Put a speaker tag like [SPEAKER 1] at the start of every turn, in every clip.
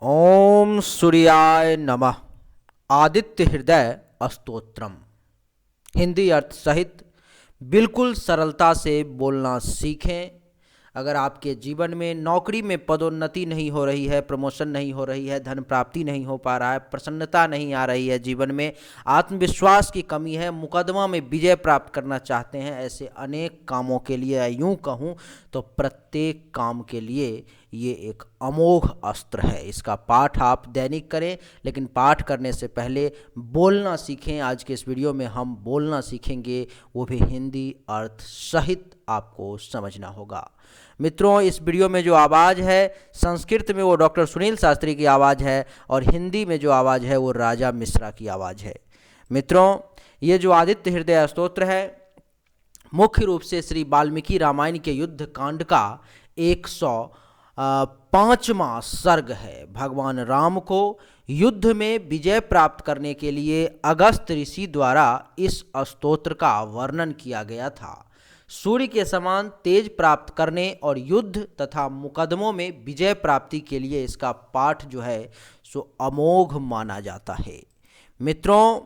[SPEAKER 1] ओम सूर्याय नमः। आदित्य हृदय स्तोत्रम। हिंदी अर्थ सहित बिल्कुल सरलता से बोलना सीखें। अगर आपके जीवन में नौकरी में पदोन्नति नहीं हो रही है, प्रमोशन नहीं हो रही है, धन प्राप्ति नहीं हो पा रहा है, प्रसन्नता नहीं आ रही है, जीवन में आत्मविश्वास की कमी है, मुकदमा में विजय प्राप्त करना चाहते हैं, ऐसे अनेक कामों के लिए यूं कहूं तो प्रत्येक काम के लिए ये एक अमोघ अस्त्र है। इसका पाठ आप दैनिक करें, लेकिन पाठ करने से पहले बोलना सीखें। आज के इस वीडियो में हम बोलना सीखेंगे, वो भी हिंदी अर्थ सहित आपको समझना होगा। मित्रों, इस वीडियो में जो आवाज़ है संस्कृत में वो डॉक्टर सुनील शास्त्री की आवाज़ है और हिंदी में जो आवाज़ है वो राजा मिश्रा की आवाज़ है। मित्रों, ये जो आदित्य हृदय स्तोत्र है मुख्य रूप से श्री वाल्मीकि रामायण के युद्ध कांड का 105वां सर्ग है। भगवान राम को युद्ध में विजय प्राप्त करने के लिए अगस्त ऋषि द्वारा इस स्तोत्र का वर्णन किया गया था। सूर्य के समान तेज प्राप्त करने और युद्ध तथा मुकदमों में विजय प्राप्ति के लिए इसका पाठ जो है सो अमोघ माना जाता है। मित्रों,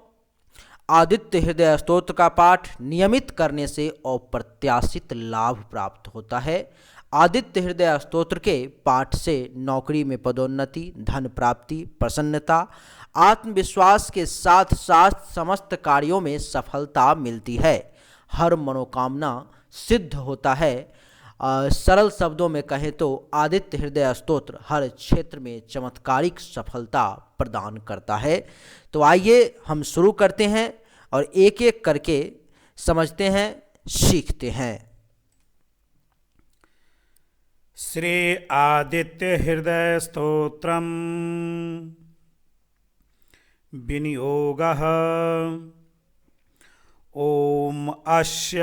[SPEAKER 1] आदित्य हृदय स्तोत्र का पाठ नियमित करने से अप्रत्याशित लाभ प्राप्त होता है। आदित्य हृदय स्तोत्र के पाठ से नौकरी में पदोन्नति, धन प्राप्ति, प्रसन्नता, आत्मविश्वास के साथ साथ समस्त कार्यों में सफलता मिलती है। हर मनोकामना सिद्ध होता है। सरल शब्दों में कहें तो आदित्य हृदय स्तोत्र हर क्षेत्र में चमत्कारिक सफलता प्रदान करता है। तो आइए हम शुरू करते हैं और एक एक करके समझते हैं, सीखते हैं।
[SPEAKER 2] श्री आदित्य हृदय स्तोत्रम विनियोगः। ओम अस्य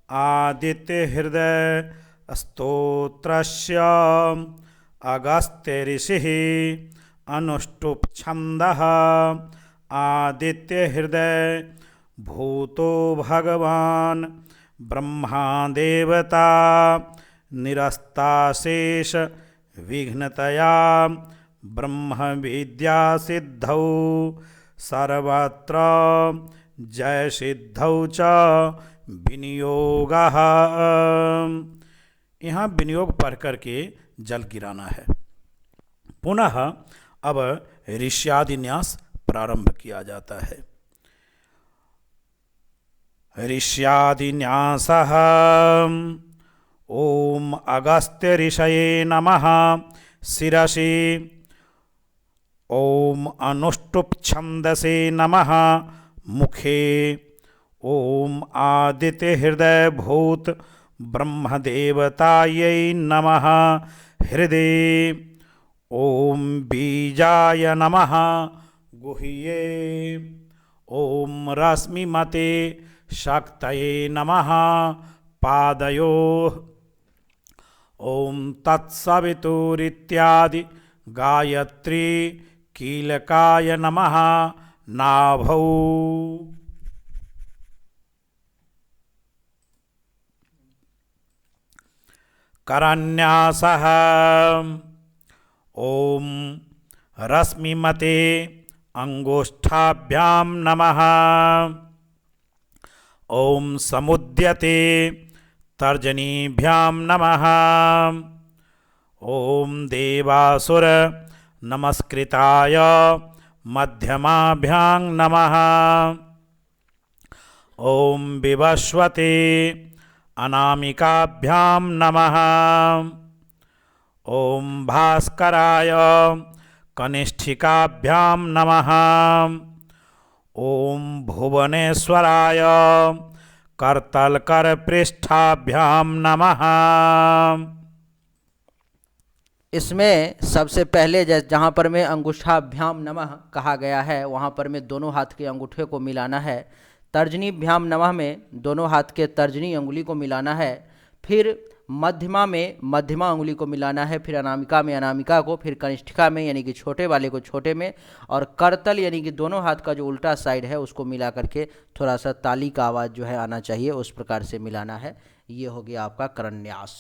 [SPEAKER 2] आदित्य हृदय स्तोत्रस्य अगस्त्य ऋषिः अनुष्टुप् छन्दः आदित्य हृदय भूतो भगवान् ब्रह्मा देवता निरस्ताशेष विघ्नतया ब्रह्म विद्या सिद्धौ सर्वत्र जय सिद्धौ च विनियोगः। यहाँ विनियोग पढ़ करके जल गिराना है। पुनः अब ऋष्यादिन्यास प्रारंभ किया जाता है। ऋष्यादिन्यासः। ओम अगस्त्य ऋषये नमः शिरसि। ओम अनुष्टुप् छन्दसे नमः मुखे। ओम आदित्य हृदय भूत ब्रह्मदेवतायै नमः हृदये। ओम बीजाय नमः गुह्ये। ओम रश्मिमते शक्तये नमः पादयोः। ओम तत्सवितुरित्यादि गायत्री कीलकाय नमः नाभौ। करन्यासः। ओम रश्मिमते अंगुष्ठाभ्यां नमः। ओम समुद्यते तर्जनीभ्यां नमः। ओम देवासुर नमस्कृताय मध्यमाभ्यां नमः। ओम विवस्वते अनामिकाभ्यां नमः। ओम भास्कराय कनिष्ठिकाभ्यां नमः। ओम भुवनेश्वराय करतलकर पृष्ठाभ्यां नमः।
[SPEAKER 1] इसमें सबसे पहले जहाँ पर में अंगुष्ठाभ्याम नमः कहा गया है वहाँ पर में दोनों हाथ के अंगूठे को मिलाना है। तर्जनीभ्याम नमः में दोनों हाथ के तर्जनी अंगुली को मिलाना है। फिर मध्यमा में मध्यमा अंगुली को मिलाना है। फिर अनामिका में अनामिका को, फिर कनिष्ठिका में यानी कि छोटे वाले को छोटे में, और करतल यानी कि दोनों हाथ का जो उल्टा साइड है उसको मिला करके थोड़ा सा ताली का आवाज़ जो है आना चाहिए, उस प्रकार से मिलाना है। ये हो गया आपका करन्यास।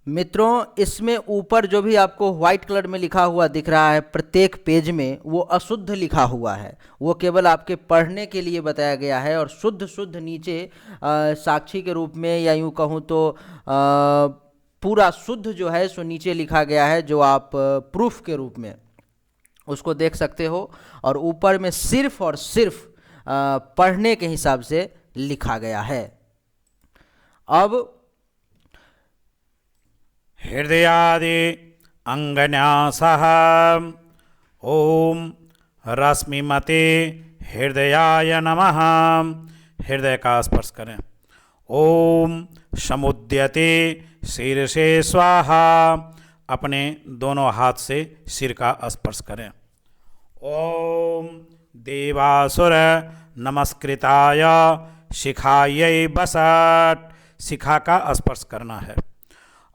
[SPEAKER 1] मित्रों, इसमें ऊपर जो भी आपको व्हाइट कलर में लिखा हुआ दिख रहा है प्रत्येक पेज में, वो अशुद्ध लिखा हुआ है। वो केवल आपके पढ़ने के लिए बताया गया है, और शुद्ध शुद्ध नीचे साक्षी के रूप में, या यूँ कहूँ तो पूरा शुद्ध जो है सो नीचे लिखा गया है, जो आप प्रूफ के रूप में उसको देख सकते हो। और ऊपर में सिर्फ और सिर्फ पढ़ने के हिसाब से लिखा गया है। अब
[SPEAKER 2] हृदयादि अंगन्यासः ओम रश्मिमते हृदयाय नमः। हृदय का स्पर्श करें। ओम समुद्यते शीर्षे स्वाहा। अपने दोनों हाथ से सिर का स्पर्श करें। ओम देवासुर नमस्कृताय शिखायै बसट। शिखा का स्पर्श करना है।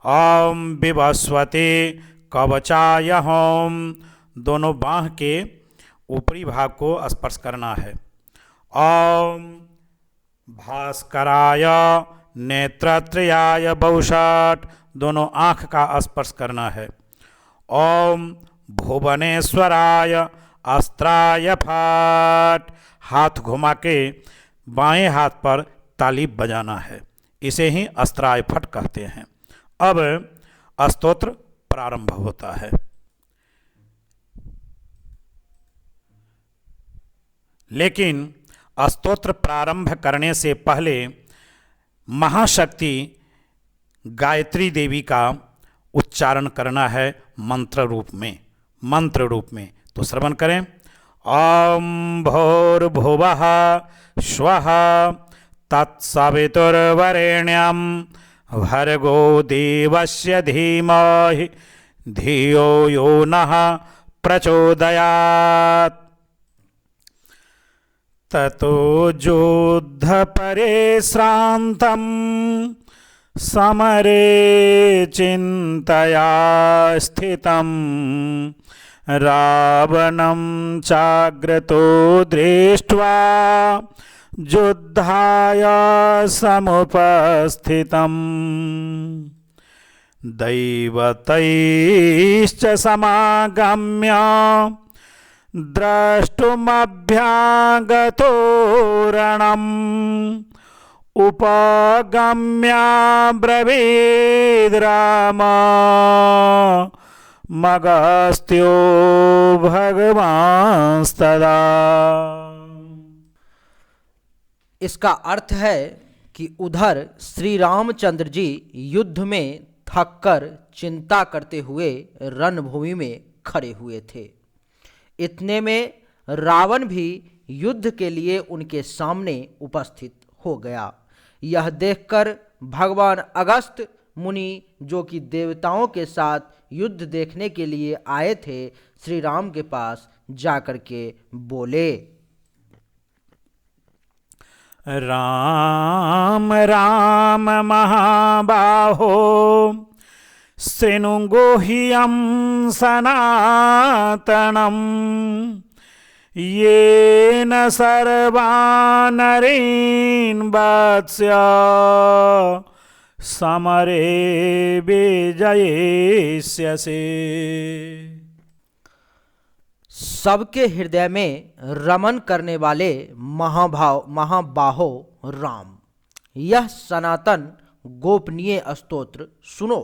[SPEAKER 2] ओम विवस्वते कवचाय होम। दोनों बाँह के ऊपरी भाग को स्पर्श करना है। ओम भास्कराय नेत्रत्रयाय बहुषट। दोनों आँख का स्पर्श करना है। ओम भुवनेश्वराय अस्त्राय फट। हाथ घुमा के बाएं हाथ पर ताली बजाना है। इसे ही अस्त्राय फट कहते हैं। अब स्तोत्र प्रारंभ होता है। लेकिन स्तोत्र प्रारंभ करने से पहले महाशक्ति गायत्री देवी का उच्चारण करना है मंत्र रूप में। तो श्रवण करें। ओम भूर्भुवः स्वः तत्सवितुर्वरेण्यं भर्गो देवस्य धीमहि धियो यो नः प्रचोदयात्। ततो योद्धपरे श्रान्तं समरे चिन्तया स्थितं रावणं चाग्रतो दृष्ट्वा युद्धाय समुपस्थितम्। दैवतैश्च समागम्य द्रष्टुमभ्यागतो रणम् उपगम्य ब्रवीद् राम मगस्त्यो भगवांस्तदा।
[SPEAKER 1] इसका अर्थ है कि उधर श्री रामचंद्र जी युद्ध में थककर चिंता करते हुए रणभूमि में खड़े हुए थे। इतने में रावण भी युद्ध के लिए उनके सामने उपस्थित हो गया। यह देखकर भगवान अगस्त मुनि, जो कि देवताओं के साथ युद्ध देखने के लिए आए थे, श्री राम के पास जाकर के बोले,
[SPEAKER 2] राम राम महाबाहो शृणु गुह्यं सनातनम् येन सर्वानरीन् वत्स्य समरे विजयिष्यसि।
[SPEAKER 1] सबके हृदय में रमन करने वाले महाबाहो राम, यह सनातन गोपनीय स्तोत्र सुनो।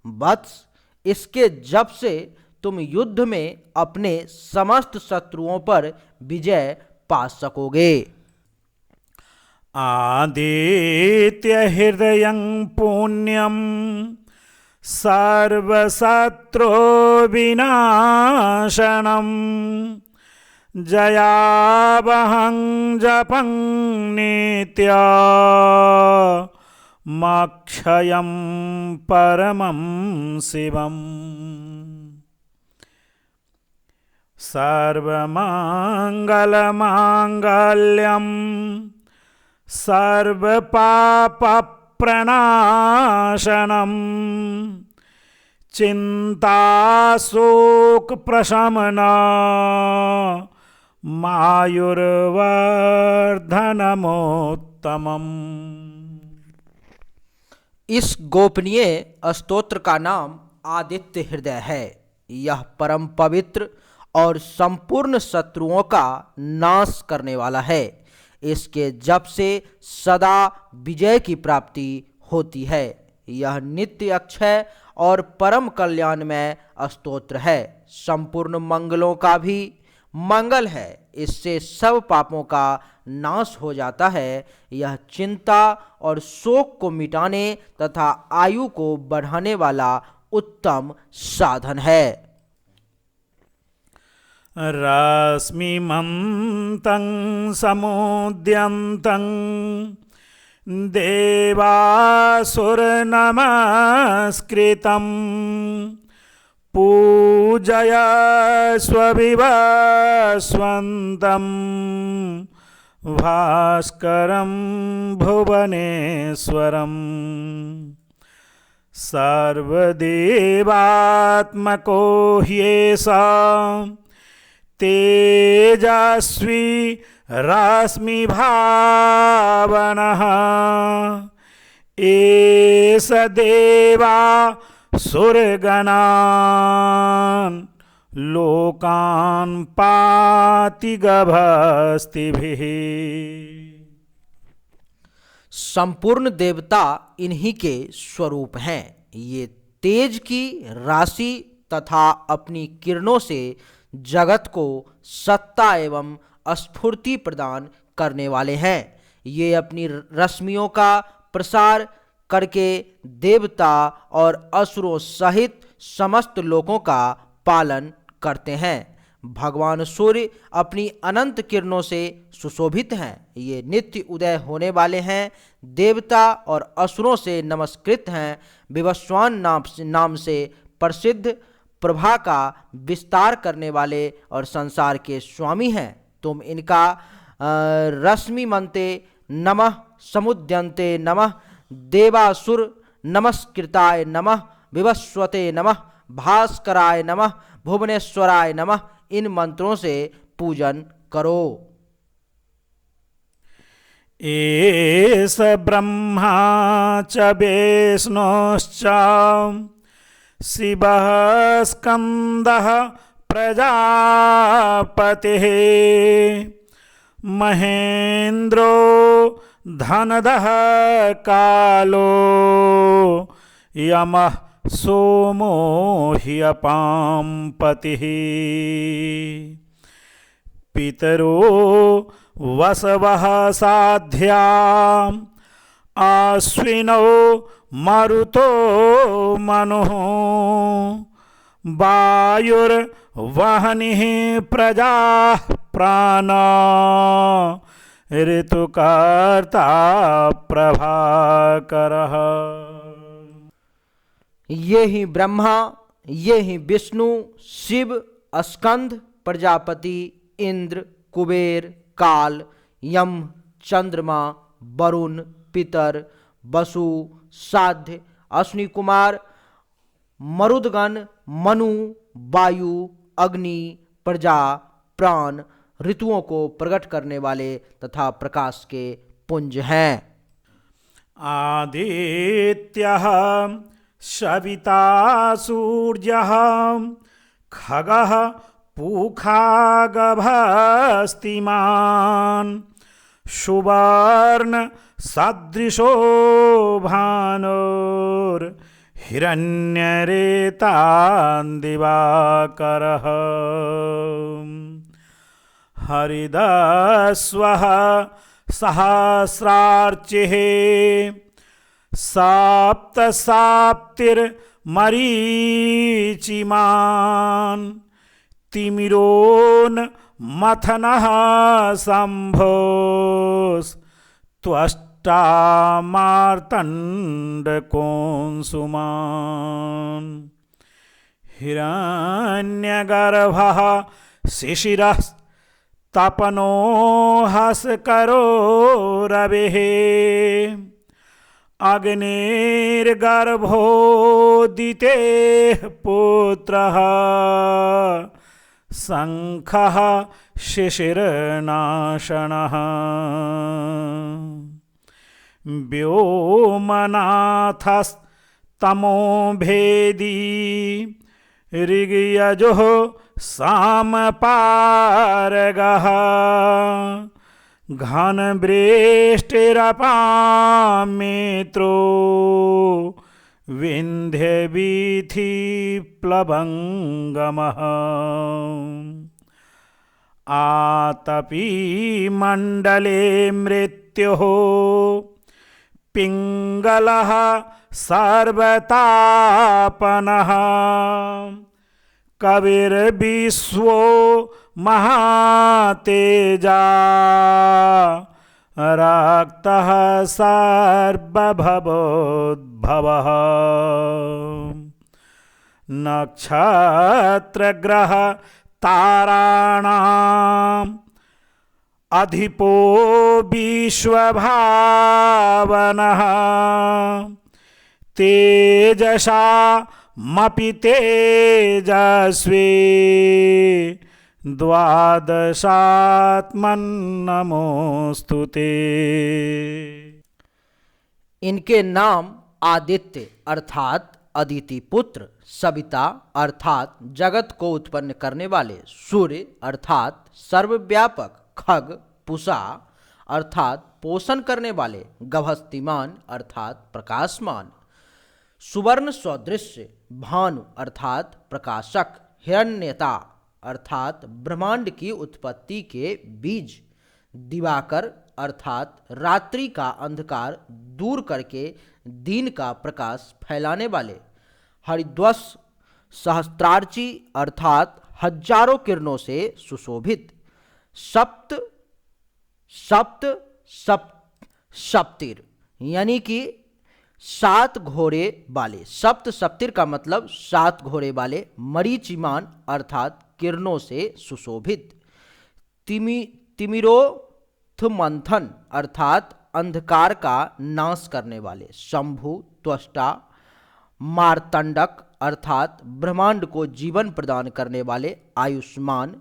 [SPEAKER 1] वत्स, इसके जप से तुम युद्ध में अपने समस्त शत्रुओं पर विजय पा सकोगे।
[SPEAKER 2] आदित्य हृदयं पुण्यं सर्वशत्रो विनाशनं जयावहं जपं नित्या मक्षयं परमं शिवम्। सर्वमंगलमांगल्यं सर्वपापप्रणाशनं चिन्ताशोकप्रशमना मायुर्वर्धनमोत्तमम्।
[SPEAKER 1] इस गोपनीय स्तोत्र का नाम आदित्य हृदय है। यह परम पवित्र और संपूर्ण शत्रुओं का नाश करने वाला है। इसके जप से सदा विजय की प्राप्ति होती है। यह नित्य अक्षय और परम कल्याणमय स्तोत्र है। संपूर्ण मंगलों का भी मंगल है। इससे सब पापों का नाश हो जाता है। यह चिंता और शोक को मिटाने तथा आयु को बढ़ाने वाला उत्तम साधन है।
[SPEAKER 2] रश्मिमन्तं समुद्यन्तं देवासुरनमस्कृतं पूजयस्वविवस्वन्तं भास्करं भुवनेश्वरम् सर्वदेवात्मको ह्येषा तेजस्वी रश्मिभावनः एष देवा सुरगणान् लोकान् पाति गभस्तिभिः।
[SPEAKER 1] संपूर्ण देवता इन्हीं के स्वरूप हैं। ये तेज की राशि तथा अपनी किरणों से जगत को सत्ता एवं स्फूर्ति प्रदान करने वाले हैं। ये अपनी रश्मियों का प्रसार करके देवता और असुरों सहित समस्त लोगों का पालन करते हैं। भगवान सूर्य अपनी अनंत किरणों से सुशोभित हैं। ये नित्य उदय होने वाले हैं। देवता और असुरों से नमस्कृत हैं। विवस्वान नाम से प्रसिद्ध प्रभा का विस्तार करने वाले और संसार के स्वामी हैं। तुम इनका रश्मिमन्ते नमः, समुद्यन्ते नमः, देवासुर नमस्कृताय नमः, विवस्वते नमः, भास्कराय नमः, भुवनेश्वराय नमः इन मंत्रों से पूजन करो।
[SPEAKER 2] एष ब्रह्मा च विष्णुश्च शिवः स्कन्दः प्रजापतिः महेन्द्रो धनदः कालो यमः सोमो ह्यपां पतिः पितरो वसवः साध्या आश्विनो मरुतो मनुः वायुर्वहनिः प्रजाः प्राणा ऋतुकर्ता प्रभाकरः।
[SPEAKER 1] ये ही ब्रह्मा, ये ही विष्णु, शिव, स्कंद, प्रजापति, इंद्र, कुबेर, काल, यम, चंद्रमा, वरुण, पितर, वसु, साध्य, अश्विनी कुमार, मरुदगण, मनु, वायु, अग्नि, प्रजा, प्राण ऋतुओं को प्रकट करने वाले तथा प्रकाश के पुंज हैं।
[SPEAKER 2] आदित्यः सविता सूर्यः खगः पूखागभस्तिमान् सुवर्ण सदृशो भानुर्हिरण्यरेतान्दिवाकरः हरिदस्वः सहस्रार्चिः सप्तसाप्तिर्मरीचिमान् तिमिरोन् मथनः शम्भोस्त्वष्टा मार्तण्डकोऽंसुमान् हिरण्यगर्भः शिशिरः तपनो हसकरो रविः अग्निर्गर्भोदितेः पुत्रः शङ्खः शिशिरनाशनः व्योमनाथस्तमो भेदी ऋग्यजुः सामपारगः घनवृष्टिरपामेत्रो विन्ध्यवीथिप्लवङ्गमः आतपी मण्डले मृत्युः पिङ्गलः सर्वतापनः कविर्विश्वो महातेजा रक्तः सर्वभवोद्भवः नक्षत्रग्रह ताराणाम् अधिपो विश्वभावनः तेजसामपि तेजस्वी द्वादशात्मन्नमोऽस्तुते।
[SPEAKER 1] इनके नाम आदित्य अर्थात अदिति पुत्र, सविता अर्थात जगत को उत्पन्न करने वाले, सूर्य अर्थात सर्वव्यापक, खग पुषा अर्थात पोषण करने वाले, गभस्तिमान अर्थात प्रकाशमान, सुवर्ण सदृश्य, भानु अर्थात प्रकाशक, हिरण्यता अर्थात ब्रह्मांड की उत्पत्ति के बीज, दिवाकर अर्थात रात्रि का अंधकार दूर करके दिन का प्रकाश फैलाने वाले, हरिद्वस सहस्त्रार्ची अर्थात हजारों किरणों से सुशोभित, सप्त सप्त सप्त सप्तिर यानी कि 7 घोड़े वाले, सप्त सप्तिर का मतलब 7 घोड़े वाले, मरीचिमान अर्थात किरणों से सुशोभित, तिमिरोथ मंथन अर्थात अंधकार का नाश करने वाले, शंभु त्वष्टा, मार्तंडक अर्थात ब्रह्मांड को जीवन प्रदान करने वाले, आयुष्मान,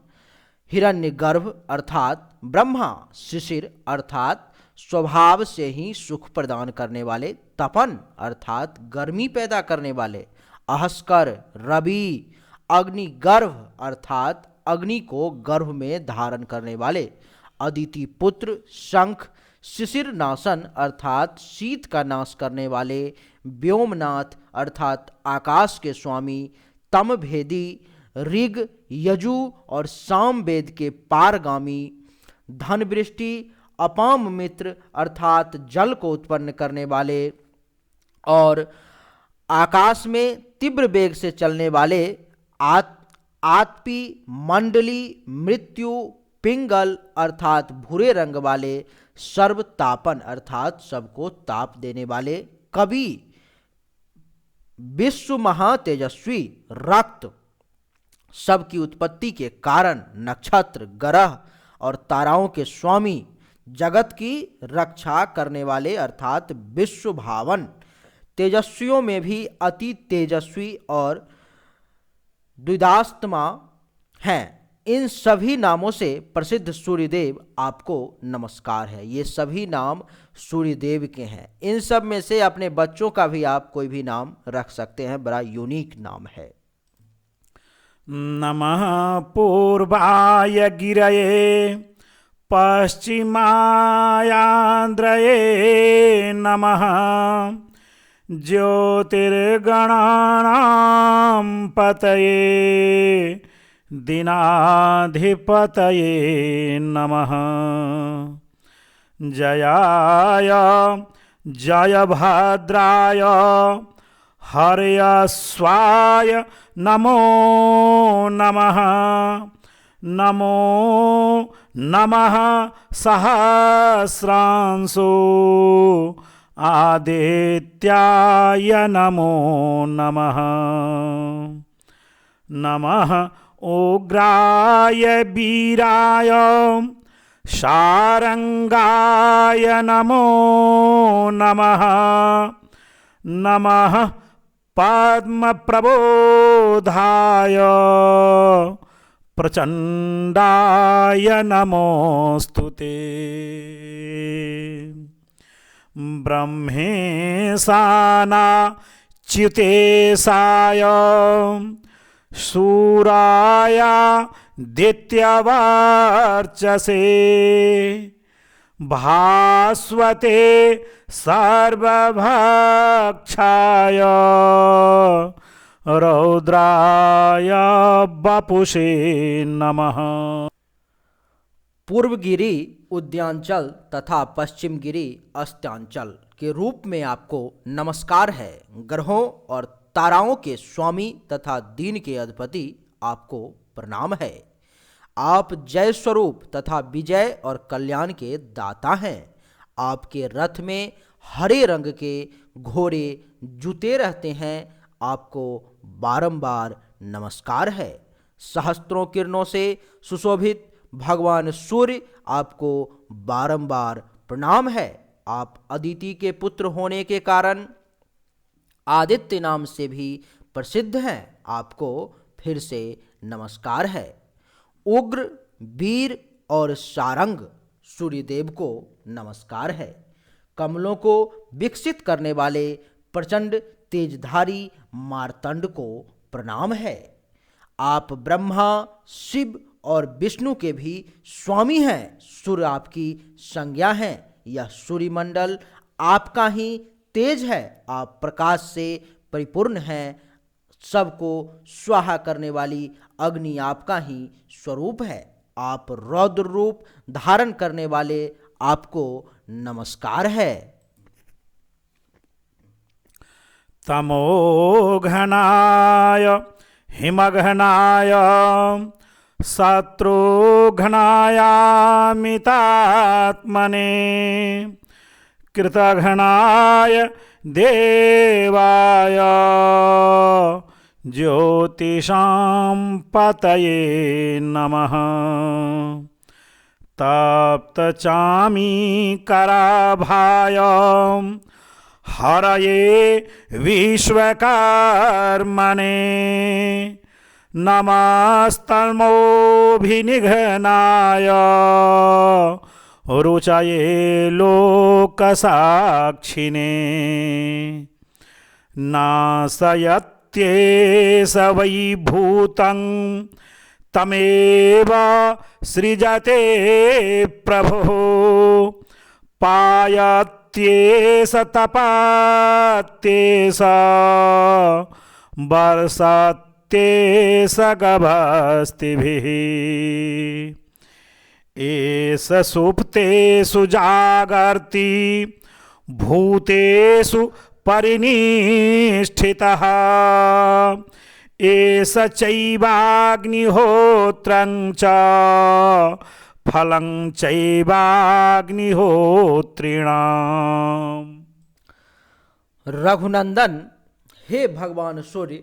[SPEAKER 1] हिरण्यगर्भ अर्थात ब्रह्मा, शिशिर अर्थात स्वभाव से ही सुख प्रदान करने वाले, तपन अर्थात गर्मी पैदा करने वाले, अहस्कर, रवि, अग्निगर्भ अर्थात अग्नि को गर्भ में धारण करने वाले, अदिति पुत्र, शंख, शिशिर नाशन अर्थात शीत का नाश करने वाले, व्योमनाथ अर्थात आकाश के स्वामी, तमभेदी, ऋग, यजु और साम वेद के पारगामी, धनवृष्टि, अपाम मित्र अर्थात जल को उत्पन्न करने वाले और आकाश में तीव्र वेग से चलने वाले, आत्पी, मंडली, मृत्यु, पिंगल अर्थात भूरे रंग वाले, सर्वतापन अर्थात सबको ताप देने वाले, कवि, विश्व महातेजस्वी, रक्त सबकी उत्पत्ति के कारण, नक्षत्र, ग्रह और ताराओं के स्वामी, जगत की रक्षा करने वाले अर्थात विश्व भावन, तेजस्वियों में भी अति तेजस्वी और द्विदास्तमा हैं। इन सभी नामों से प्रसिद्ध सूर्यदेव आपको नमस्कार है। ये सभी नाम सूर्यदेव के हैं। इन सब में से अपने बच्चों का भी आप कोई भी नाम रख सकते हैं, बड़ा यूनिक नाम है।
[SPEAKER 2] नमः पूर्वाय गिरये पश्चिमायान्द्रये नमः ज्योतिर्गणानां पतये दिनाधिपतये नमः जयाय जयभद्राय हर्यस्वाय नमो नमः नमो नमः सहस्रांशो आदित्याय नमो नमः नमः उग्राय वीराय शारंगाय नमो नमः नमः पद्मप्रबोधाय प्रचंडाय नमोस्तुते ब्रह्मेशाना च्युतेशाय सूराया दित्यवर्चसे भास्वते सर्वभक्षाय रौद्राय वपुषे नमः।
[SPEAKER 1] पूर्वगिरी उद्यांचल तथा पश्चिमगिरी अस्त्यांचल के रूप में आपको नमस्कार है। ग्रहों और ताराओं के स्वामी तथा दीन के अधिपति आपको प्रणाम है। आप जय स्वरूप तथा विजय और कल्याण के दाता हैं। आपके रथ में हरे रंग के घोड़े जूते रहते हैं। आपको बारंबार नमस्कार है। सहस्त्रों किरणों से सुशोभित भगवान सूर्य आपको बारंबार प्रणाम है। आप अदिति के पुत्र होने के कारण आदित्य नाम से भी प्रसिद्ध हैं। आपको फिर से नमस्कार है। उग्र, वीर और सारंग सूर्यदेव को नमस्कार है। कमलों को विकसित करने वाले प्रचंड तेजधारी मार्तंड को प्रणाम है। आप ब्रह्मा, शिव और विष्णु के भी स्वामी हैं। सूर्य आपकी संज्ञा हैं। यह सूर्यमंडल आपका ही तेज है। आप प्रकाश से परिपूर्ण हैं। सबको स्वाहा करने वाली अग्नि आपका ही स्वरूप है। आप रौद्र रूप धारण करने वाले आपको नमस्कार है।
[SPEAKER 2] तमोघनाय हिमघनाय शत्रुघ्नायामितात्मने कृतघ्नाय देवाय ज्योतिषां पतये नमः। तप्तचामीकराभाय हरये विश्वकर्मणे नमस्तमोभिनिघ्नाय रुचये लोकसाक्षिणे नाशयत्येष वै भूतं तमेव सृजते प्रभुः पायत्येष तपात्येष वर्षत्येष गभस्तिभिः एष सुप्तेषु जागर्ति भूतेषु परिनिष्ठितः एष चैवाग्निहोत्रं च फलं चैवाग्निहोत्रिणाम्।
[SPEAKER 1] रघुनंदन, हे भगवान सूर्य,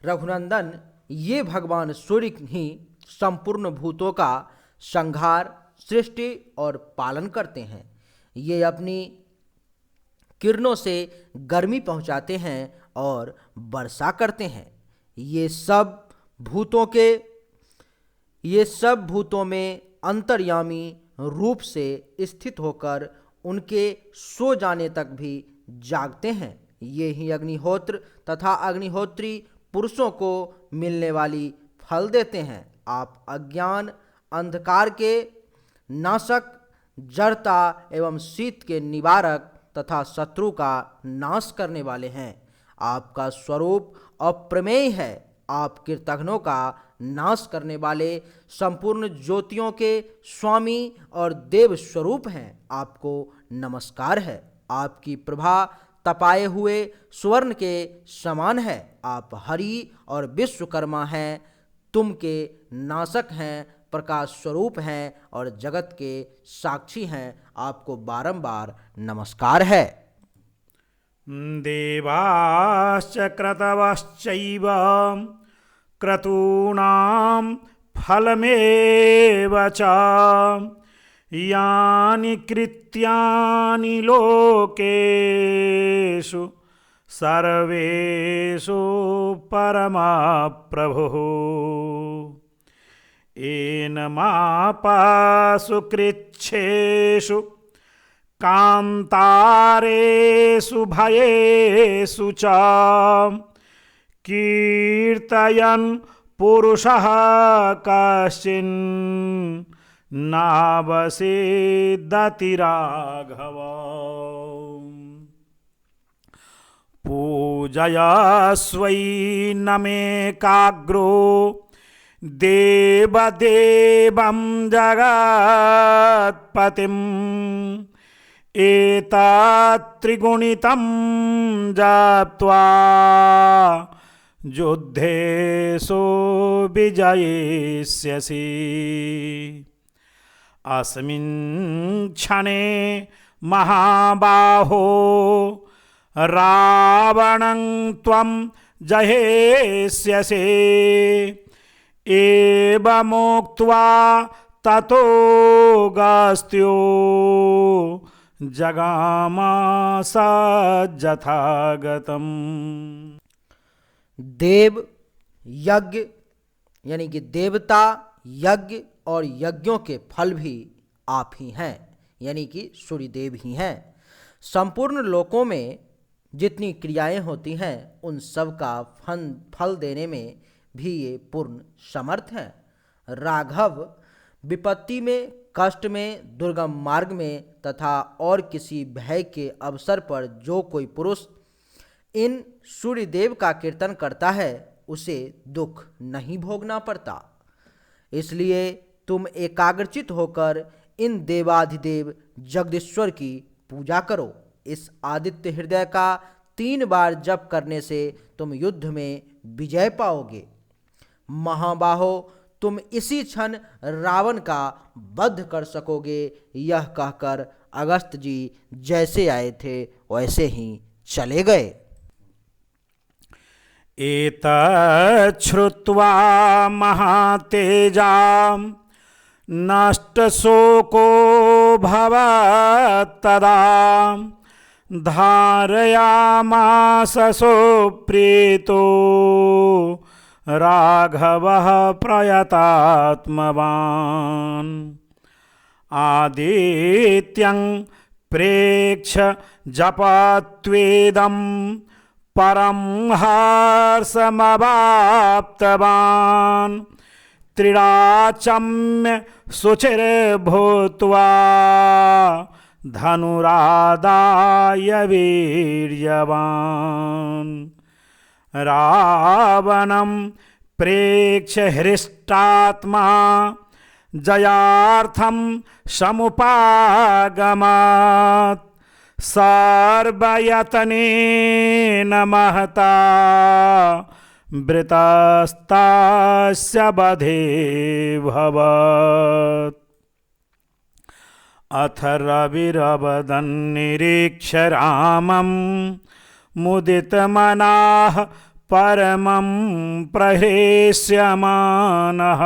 [SPEAKER 1] रघुनंदन ये भगवान सूर्य ही संपूर्ण भूतों का संहार, सृष्टि और पालन करते हैं। ये अपनी किरणों से गर्मी पहुंचाते हैं और वर्षा करते हैं। ये सब भूतों में अंतर्यामी रूप से स्थित होकर उनके सो जाने तक भी जागते हैं। ये ही अग्निहोत्र तथा अग्निहोत्री पुरुषों को मिलने वाली फल देते हैं। आप अज्ञान, अंधकार के नाशक, जड़ता एवं शीत के निवारक तथा शत्रु का नाश करने वाले हैं। आपका स्वरूप अप्रमेय है। आप कृतघ्नों का नाश करने वाले संपूर्ण ज्योतियों के स्वामी और देव स्वरूप हैं। आपको नमस्कार है। आपकी प्रभा तपाए हुए स्वर्ण के समान है। आप हरि और विश्वकर्मा हैं। तुम के नाशक हैं, प्रकाश स्वरूप हैं और जगत के साक्षी हैं। आपको बारंबार नमस्कार है।
[SPEAKER 2] देवाश्च क्रतवश्चैव क्रतूणां फलमेव च यानि कृत्यानि लोकेषु सर्वेषु परमप्रभुः एनमापासु कृच्छेषु कान्तारेषु भयेषु च कीर्तयन् पुरुषः कश्चिन् नावसेदति राघव। पूजयस्वै नमेकाग्रो देवदेवं जगत्पतिम् एतत्त्रिगुणितं जप्त्वा युद्धेषु विजयिष्यसि। अस्मिन् क्षणे महाबाहो रावणं त्वं जयेष्यसि। एवमुक्त्वा ततो गस्त्यो जगामास यथागतम्।
[SPEAKER 1] देव यज्ञ यानी कि देवता यज्ञ और यज्ञों के फल भी आप ही हैं, यानी कि सूर्यदेव ही हैं। संपूर्ण लोकों में जितनी क्रियाएं होती हैं उन सब का फल देने में भी ये पूर्ण समर्थ हैं। राघव विपत्ति में, कष्ट में, दुर्गम मार्ग में तथा और किसी भय के अवसर पर जो कोई पुरुष इन सूर्यदेव का कीर्तन करता है उसे दुख नहीं भोगना पड़ता। इसलिए तुम एकाग्रचित होकर इन देवाधिदेव जगदीश्वर की पूजा करो। इस आदित्य हृदय का 3 बार जप करने से तुम युद्ध में विजय पाओगे। महाबाहो, तुम इसी क्षण रावण का वध कर सकोगे। यह कहकर अगस्त जी जैसे आए थे वैसे ही चले गए।
[SPEAKER 2] एतच्छ्रुत्वा महातेजा नष्टशोको भवत्तदा धारयामास सुप्रीतो राघवः प्रयतात्मवान्। आदित्यं प्रेक्ष्य जपत्वेदं परं हर्षमवाप्तवान्। त्रिराचम्य शुचिर्भूत्वा धनुरादाय वीर्यवान्। रावणं प्रेक्ष्य हृष्टात्मा जयार्थं समुपागमत्। सर्वयतनेन महता वृतस्तास्य वधे भवत्। अथ रविरवदन्निरीक्ष्य रामं मुदितमनाः परमं प्रहृष्यमानः।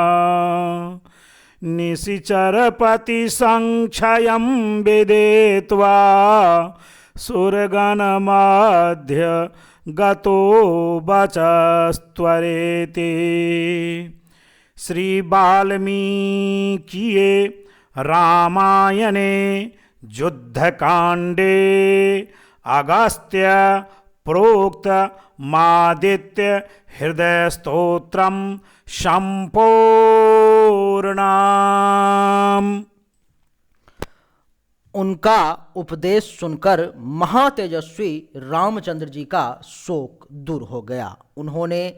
[SPEAKER 2] निशिचरपतिसङ्क्षयं विदित्वा सुरगणमध्ये गतो वचस्त्वरेति। श्री वाल्मीकिये रामायणे युद्धकाण्डे अगस्त्य प्रोक्त मादित्य हृदय स्तोत्रम संपूर्णम्।
[SPEAKER 1] उनका उपदेश सुनकर महातेजस्वी रामचंद्र जी का शोक दूर हो गया। उन्होंने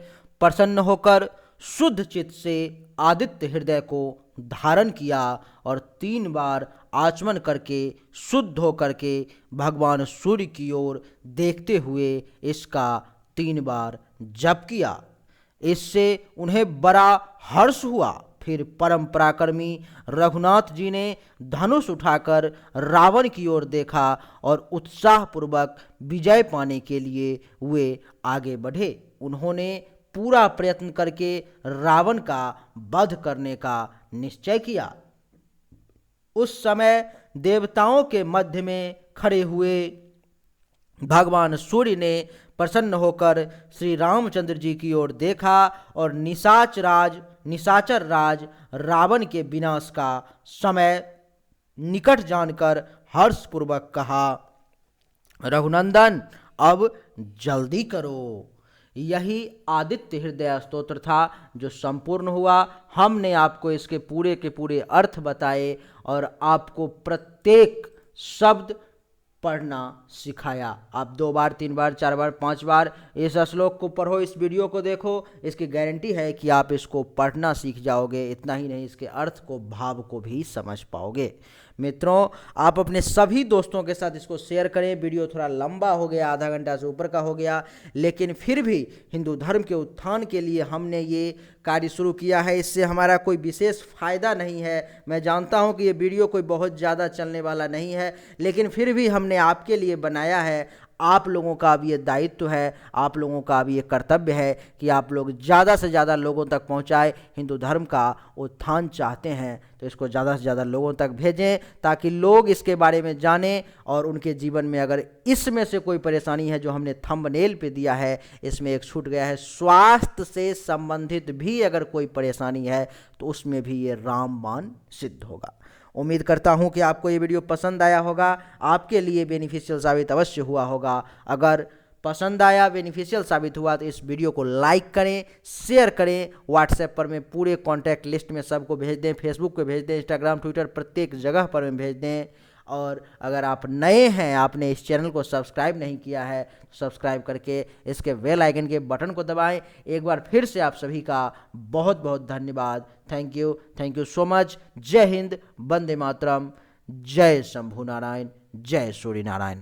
[SPEAKER 1] प्रसन्न होकर शुद्ध चित्त से आदित्य हृदय को धारण किया और 3 बार आचमन करके शुद्ध होकर के भगवान सूर्य की ओर देखते हुए इसका 3 बार जप किया। इससे उन्हें बड़ा हर्ष हुआ। फिर परम पराक्रमी रघुनाथ जी ने धनुष उठाकर रावण की ओर देखा और उत्साहपूर्वक विजय पाने के लिए वे आगे बढ़े। उन्होंने पूरा प्रयत्न करके रावण का वध करने का निश्चय किया। उस समय देवताओं के मध्य में खड़े हुए भगवान सूर्य ने प्रसन्न होकर श्री रामचंद्र जी की ओर देखा और निशाचर राज रावण के विनाश का समय निकट जानकर हर्षपूर्वक कहा, रघुनंदन अब जल्दी करो। यही आदित्य हृदय स्तोत्र था जो संपूर्ण हुआ। हमने आपको इसके पूरे के पूरे अर्थ बताए और आपको प्रत्येक शब्द पढ़ना सिखाया। आप 2 बार 3 बार 4 बार 5 बार इस श्लोक को पढ़ो, इस वीडियो को देखो, इसकी गारंटी है कि आप इसको पढ़ना सीख जाओगे। इतना ही नहीं, इसके अर्थ को, भाव को भी समझ पाओगे। मित्रों, आप अपने सभी दोस्तों के साथ इसको शेयर करें। वीडियो थोड़ा लंबा हो गया, आधा घंटा से ऊपर का हो गया, लेकिन फिर भी हिंदू धर्म के उत्थान के लिए हमने ये कार्य शुरू किया है। इससे हमारा कोई विशेष फ़ायदा नहीं है। मैं जानता हूं कि ये वीडियो कोई बहुत ज़्यादा चलने वाला नहीं है, लेकिन फिर भी हमने आपके लिए बनाया है। आप लोगों का अब ये दायित्व है, आप लोगों का अब ये कर्तव्य है कि आप लोग ज़्यादा से ज़्यादा लोगों तक पहुंचाए। हिंदू धर्म का उत्थान चाहते हैं तो इसको ज़्यादा से ज़्यादा लोगों तक भेजें, ताकि लोग इसके बारे में जानें और उनके जीवन में अगर इसमें से कोई परेशानी है, जो हमने थंबनेल पे दिया है, इसमें एक छूट गया है, स्वास्थ्य से संबंधित भी अगर कोई परेशानी है तो उसमें भी ये रामबाण सिद्ध होगा। उम्मीद करता हूं कि आपको ये वीडियो पसंद आया होगा, आपके लिए बेनिफिशियल साबित अवश्य हुआ होगा। अगर पसंद आया, बेनिफिशियल साबित हुआ तो इस वीडियो को लाइक करें, शेयर करें, व्हाट्सएप पर में पूरे कॉन्टैक्ट लिस्ट में सबको भेज दें, फेसबुक पे भेज दें, इंस्टाग्राम, ट्विटर, प्रत्येक जगह पर में भेज दें। और अगर आप नए हैं, आपने इस चैनल को सब्सक्राइब नहीं किया है, तो सब्सक्राइब करके इसके बेल आइकन के बटन को दबाएं। एक बार फिर से आप सभी का बहुत बहुत धन्यवाद। Thank you so much. जय हिंद, वंदे मातरम, जय शंभू नारायण, जय सूर्य नारायण।